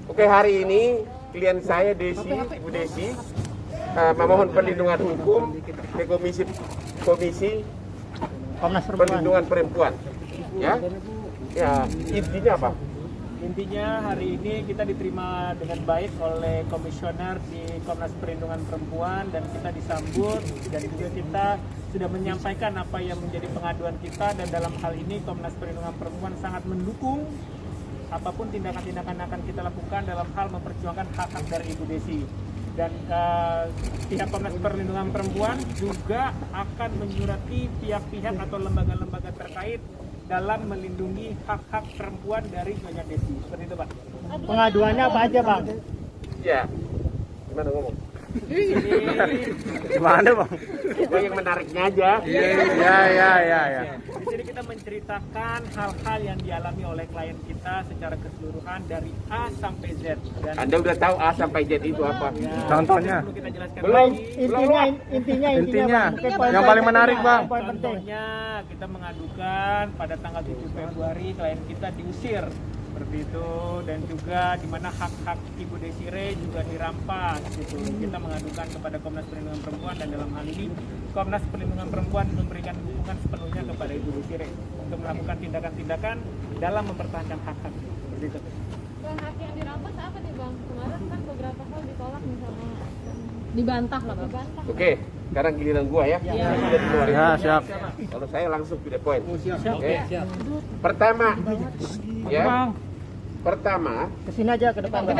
Oke, hari ini klien saya Ibu Desi memohon perlindungan hukum ke Komisi Perlindungan Perempuan. Ya, intinya apa? Intinya hari ini kita diterima dengan baik oleh komisioner di Komnas Perlindungan Perempuan dan kita disambut, dan juga kita sudah menyampaikan apa yang menjadi pengaduan kita, dan dalam hal ini Komnas Perlindungan Perempuan sangat mendukung apapun tindakan-tindakan akan kita lakukan dalam hal memperjuangkan hak-hak dari Ibu Desi. Dan pihak Komnas Perlindungan Perempuan juga akan menyurati pihak-pihak atau lembaga-lembaga terkait dalam melindungi hak-hak perempuan dari Nyonya Desi. Seperti itu, Pak. Pengaduannya apa aja, Bang? Ya, gimana ngomong? Gimana, Bang? Itu yang menariknya aja. Iya. Di sini kita menceritakan hal-hal yang dialami oleh klien kita secara keseluruhan dari A sampai Z. Dan Anda udah tahu A sampai Z itu apa? Contohnya? perlu kita jelaskan Belum. lagi. Intinya, yang paling menarik, Bang. Contohnya kita mengadukan pada tanggal 7 Februari klien kita diusir seperti itu, dan juga di mana hak-hak Ibu Desire juga dirampas gitu. Kita mengadukan kepada Komnas Perlindungan Perempuan, dan dalam hal ini Komnas Perlindungan Perempuan memberikan dukungan sepenuhnya kepada Ibu Desire untuk melakukan tindakan-tindakan dalam mempertahankan hak-hak seperti itu. Bang, hak yang dirampas apa nih, Bang? Kemarin kan beberapa hal ditolak misalnya. Dibantah lah, Bang. Oke, sekarang giliran gua ya. Saya sudah dikeluarin. Ya, siap. Kalau saya langsung to the point. Oke. Pertama, ya. Pertama, Kesini aja ke depan, Bang.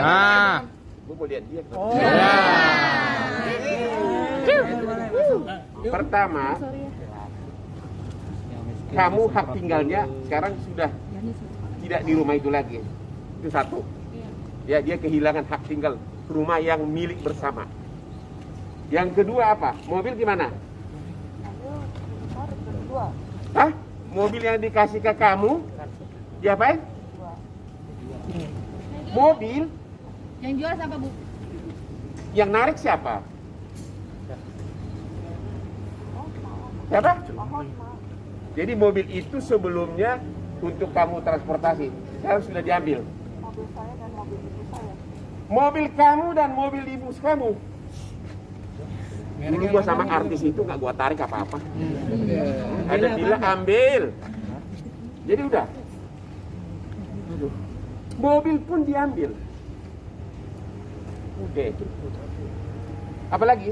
gua mau lihat dia. Oh. Pertama, kamu hak tinggalnya sekarang sudah tidak di rumah itu lagi. Itu satu. Ya, dia kehilangan hak tinggal rumah yang milik bersama. Yang kedua apa? Mobil gimana? Hah? Mobil yang dikasih ke kamu diapain? Mobil Yang jual siapa, Bu? yang narik siapa? Siapa? Jadi mobil itu sebelumnya untuk kamu transportasi, sekarang sudah diambil. Mobil saya dan mobil ibu saya. Mobil kamu dan mobil ibu kamu. Dulu gua sama artis itu nggak gua tarik apa-apa. Ada bilang ambil. Jadi udah. Mobil pun diambil. Oke. Apa lagi?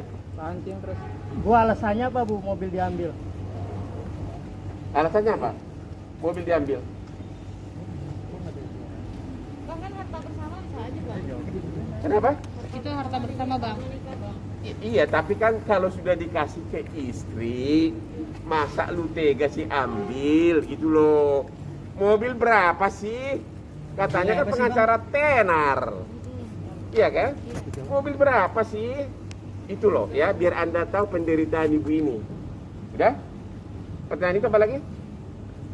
Gua alasannya apa, Bu, mobil diambil? Alasannya apa? Mobil diambil. Bang, kan harta bersama bisa aja, Bang. Kenapa? Itu harta bersama, Bang. Iya, tapi kan kalau sudah dikasih ke istri, masa lu tega sih ambil gitu loh. Mobil berapa sih? Katanya kan pengacara tenar. Iya kan? Mobil berapa sih? Itu loh ya, biar Anda tahu penderitaan ibu ini. Udah? Pertanyaan itu apa lagi?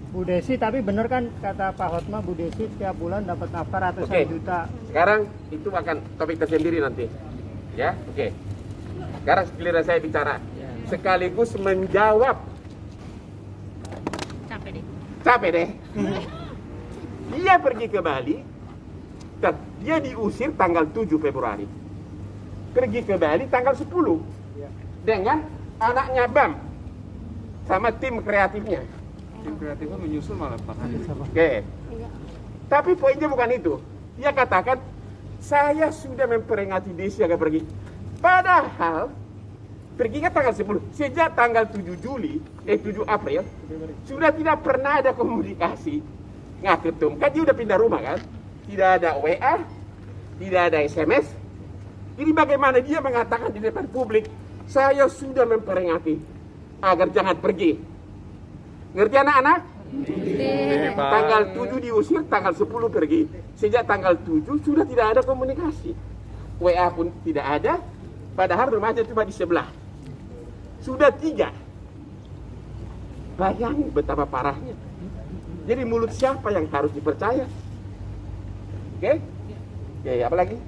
Bu Desi, tapi bener kan kata Pak Hotma, Bu Desi setiap bulan dapat nafkah ratusan Oke. juta. Sekarang itu akan topik tersendiri nanti. Ya, oke. Sekarang giliran saya bicara. Sekaligus menjawab. Capek deh. Dia pergi ke Bali. Dan dia diusir tanggal 7 Februari. Pergi ke Bali tanggal 10. Dengan anaknya Bam. Sama tim kreatifnya. Tim kreatifnya menyusul malah Pak. Oke. Tapi poinnya bukan itu. Dia katakan, saya sudah memperingati Desi agar pergi. Padahal, perginya tanggal 10. Sejak tanggal 7 April, sudah tidak pernah ada komunikasi. Nggak ketemu. Kan dia udah pindah rumah kan? Tidak ada WA, tidak ada SMS. Ini bagaimana dia mengatakan di depan publik, saya sudah memperingati agar jangan pergi. Ngerti anak-anak? Tanggal 7 diusir, tanggal 10 pergi. Sejak tanggal 7 sudah tidak ada komunikasi. WA pun tidak ada, padahal rumahnya cuma di sebelah. Sudah 3. Bayangin betapa parahnya. Jadi mulut siapa yang harus dipercaya? Oke? Ya, apa lagi?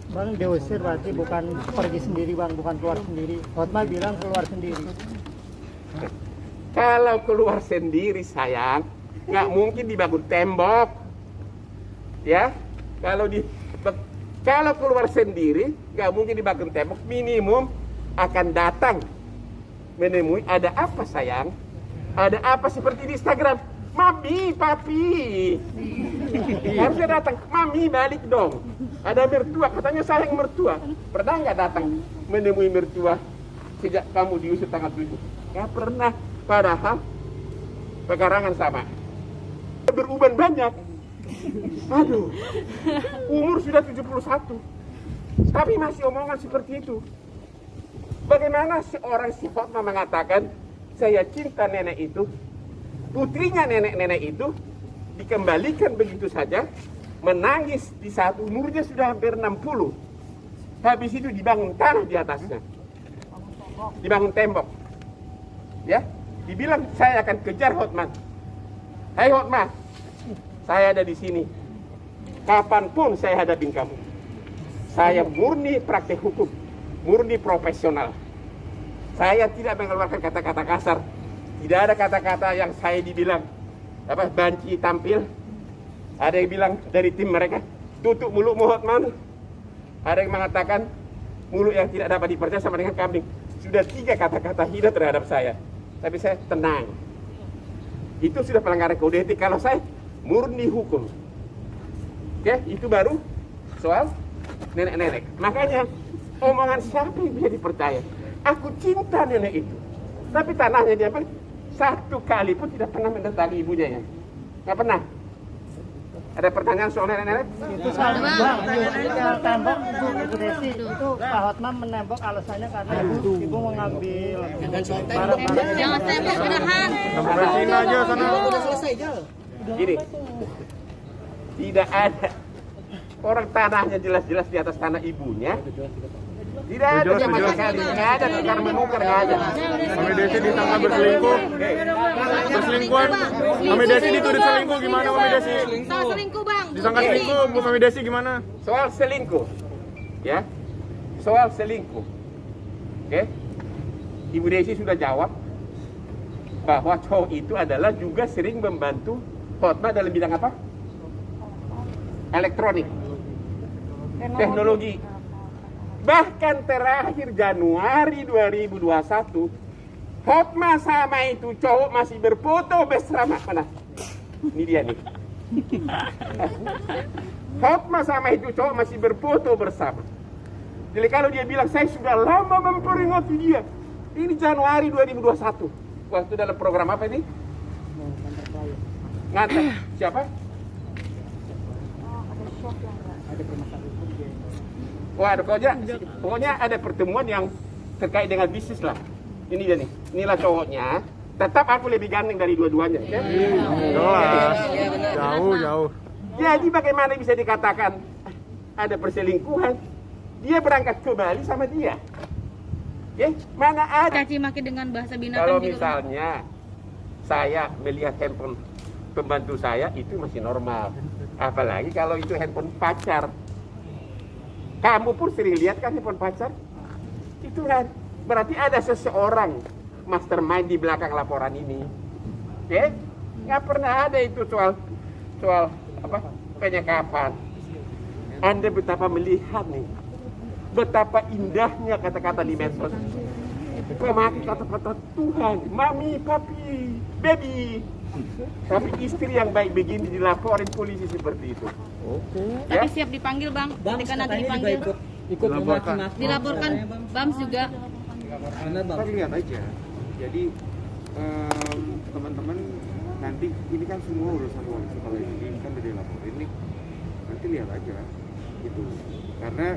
Bang, diusir berarti bukan pergi sendiri, Bang, bukan keluar sendiri. Hotma bilang keluar sendiri. Kalau keluar sendiri sayang, nggak mungkin dibangun tembok. Ya, Kalau keluar sendiri, nggak mungkin dibangun tembok. Minimum akan datang menemui, ada apa sayang? Ada apa seperti di Instagram? Mami, papi. Harusnya datang, mami balik dong. Ada mertua, katanya sayang mertua. Pernah nggak datang menemui mertua sejak kamu diusir tanggal 7? Nggak pernah. Padahal pekarangan sama. Beruban banyak. Aduh, umur sudah 71. Tapi masih omongan seperti itu. Bagaimana seorang si Hotma mengatakan, saya cinta nenek itu, putrinya nenek-nenek itu dikembalikan begitu saja, menangis di saat umurnya sudah hampir 60. Habis itu dibangun tanah di atasnya, dibangun tembok. Ya, dibilang saya akan kejar Hotman. Hai Hotman, saya ada di sini. Kapanpun saya hadapin kamu. Saya murni praktek hukum, murni profesional. Saya tidak mengeluarkan kata-kata kasar. Tidak ada kata-kata yang saya dibilang banci tampil. Ada yang bilang dari tim mereka, tutup mulutmu Hotman. Ada yang mengatakan mulut yang tidak dapat dipercaya sama dengan kambing. Sudah 3 kata-kata hina terhadap saya. Tapi saya tenang. Itu sudah pelanggaran kode etik. Kalau saya murni hukum. Oke, itu baru soal nenek-nenek. Makanya omongan siapa yang bisa dipercaya? Aku cinta nenek itu. Tapi tanahnya dia satu kali pun tidak pernah mendatangi ibunya ya. Nggak pernah. Ada pertanyaan soal nenek-nenek? Itu soal tembok Ibu Desi itu Pak Hotman menembok alasannya karena ibu mengambil barang-barang. Jangan tembok gedahan. Beresin aja sana. Gini, tidak ada orang tanahnya jelas-jelas di atas tanah ibunya. Tidak ada sama sekali, nggak ada tukar menukar, nggak ada. Mami Desi disangka berselingkuh. Perselingkuhan. Mami Desi dituduh selingkuh, gimana Mami Desi? Salah selingkuh bang. Disangka selingkuh, Bu Mami Desi gimana? Soal selingkuh, ya, soal selingkuh. Oke, Ibu Desi sudah jawab bahwa cowok itu adalah juga sering membantu Hotma dalam bidang apa? Elektronik, teknologi. Bahkan terakhir Januari 2021, Hotma sama itu cowok masih berfoto bersama. Mana? Ini dia nih. Hotma sama itu cowok masih berfoto bersama. Jadi kalau dia bilang saya sudah lama memperingati dia, ini Januari 2021. Waktu dalam program apa ini? Ngantar siapa? Wah, pokoknya ada pertemuan yang terkait dengan bisnis lah. Ini dia nih, inilah cowoknya. Tetap aku lebih ganteng dari dua-duanya. Ya? Jelas. Jauh. Jadi bagaimana bisa dikatakan ada perselingkuhan? Dia berangkat ke Bali sama dia. Oke, mana ada? Caci maki dengan bahasa binatang. Kalau juga, misalnya saya melihat handphone pembantu saya itu masih normal. Apalagi kalau itu handphone pacar. Kamu pun sering lihat kan handphone pacar? Itu kan berarti ada seseorang mastermind di belakang laporan ini. Oke? Nggak pernah ada itu soal penyekapan. Anda betapa melihat nih, betapa indahnya kata-kata di medsos. Memakai kata-kata Tuhan, mami, papi, baby. Tapi istri yang baik begini dilaporin polisi seperti itu. Tapi siap dipanggil bang, ketika nanti dipanggil. Ikut Dilaporkan BAMS juga. Kita lihat aja. Jadi teman-teman nanti ini kan semua urusan polisi, kalau ini kan udah dilaporin nih. Nanti lihat aja gitu. Karena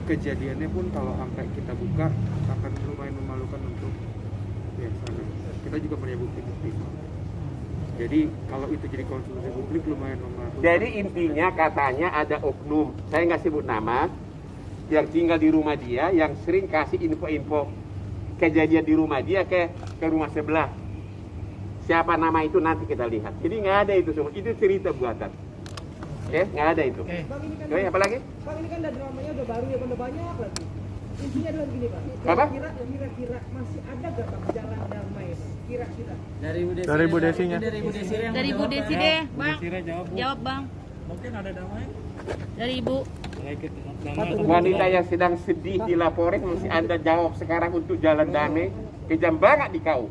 kejadiannya pun kalau sampai kita buka akan lumayan memalukan untuk sana. Kita juga punya bukti-bukti. Jadi kalau itu jadi konsumsi publik lumayan memalukan. Jadi intinya katanya ada oknum, saya nggak sebut nama, yang tinggal di rumah dia, yang sering kasih info-info kejadian di rumah dia ke rumah sebelah. Siapa nama itu nanti kita lihat. Jadi nggak ada itu semua, itu cerita buatan. Oke, nggak ada itu. Oke, apa lagi? Bang, ini kan dramanya udah baru ya, udah banyak lagi. Intinya adalah begini Bang. Apa? Kira-kira masih ada gak Bang jalan damai? Kira-kira. Dari Bu Desinya. Dari Bu Desi deh, bang. Jawab bang. Mungkin ada damai. Dari Ibu. Wanita yang sedang sedih dilaporin mesti Anda jawab sekarang untuk jalan damai. Kejam banget di kau.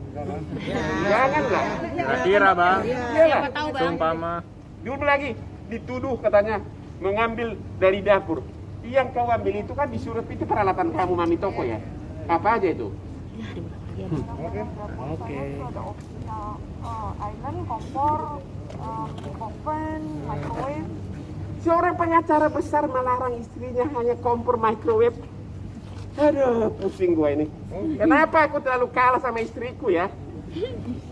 Janganlah. Kira-kira bang. Iyalah. Siapa tahu Bang. Sumpama. Dulu lagi dituduh katanya mengambil dari dapur. Yang kau ambil itu kan disuruh itu peralatan kamu mami toko ya. Apa aja itu? Oke. Ada opsinya island, kompor, oven, microwave. Seorang pengacara besar melarang istrinya hanya kompor microwave. Aduh, pusing gua ini. Kenapa aku terlalu kalah sama istriku ya?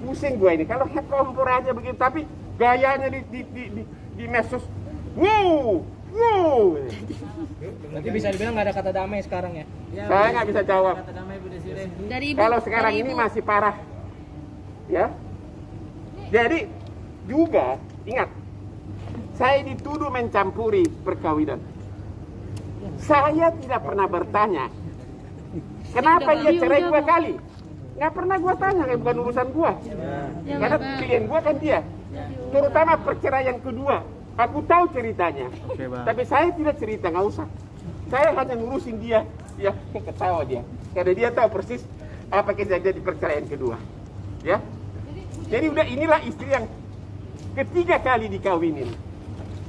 Pusing gua ini. Kalau kompor aja begitu, tapi gayanya di medsos. Wow, wow. Berarti bisa dibilang nggak ada kata damai sekarang ya? Saya nggak bisa jawab. Dari Ibu. Kalau sekarang dari ini Ibu. masih parah, ya. Jadi juga ingat, saya dituduh mencampuri perkawinan. Saya tidak pernah bertanya, kenapa dia cerai 2 kali? Nggak pernah gua tanya, bukan urusan gua. Ya, Karena Bapak. klien gua kan dia. Terutama perceraian kedua, aku tahu ceritanya. Tapi saya tidak cerita, nggak usah. Saya hanya ngurusin dia, ya ketawa dia. Karena dia tahu persis apa kejadian di perceraian kedua. Ya. Jadi udah inilah istri yang ketiga kali dikawinin.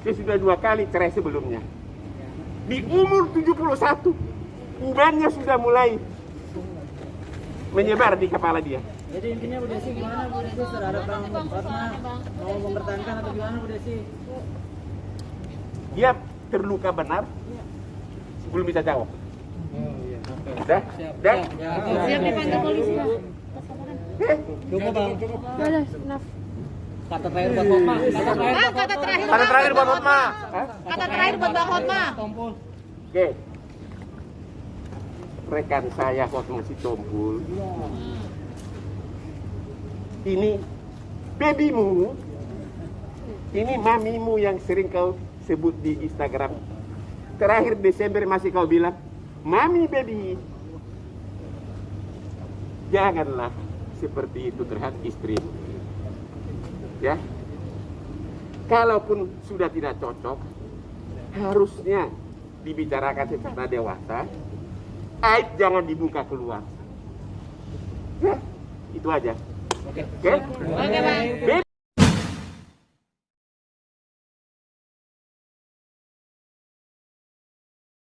Dia sudah 2 kali cerai sebelumnya. Di umur 71, ubannya sudah mulai menyebar di kepala dia. Jadi intinya Bu Desi gimana Bu Desi terhadap Bang Hotma? Mau mempertahankan atau gimana Bu Desi? Dia terluka benar, belum bisa jawab. Dah, dah. Siap dipanggil polisi Bang. Cukup Bang. Udah, enough. Kata terakhir buat Hotma. Kata terakhir. Kata terakhir buat Hotma. Kata terakhir buat Bang Hotma. Oke. Rekan saya Hotma Sitompul. Ini babymu. Ini mamimu yang sering kau sebut di Instagram. Terakhir Desember masih kau bilang, "Mami baby." Janganlah seperti itu terhadap istrimu. Ya. Kalaupun sudah tidak cocok, harusnya dibicarakan secara dewasa. Aib jangan dibuka keluar. Ya, itu aja. Oke. Oke, Bang.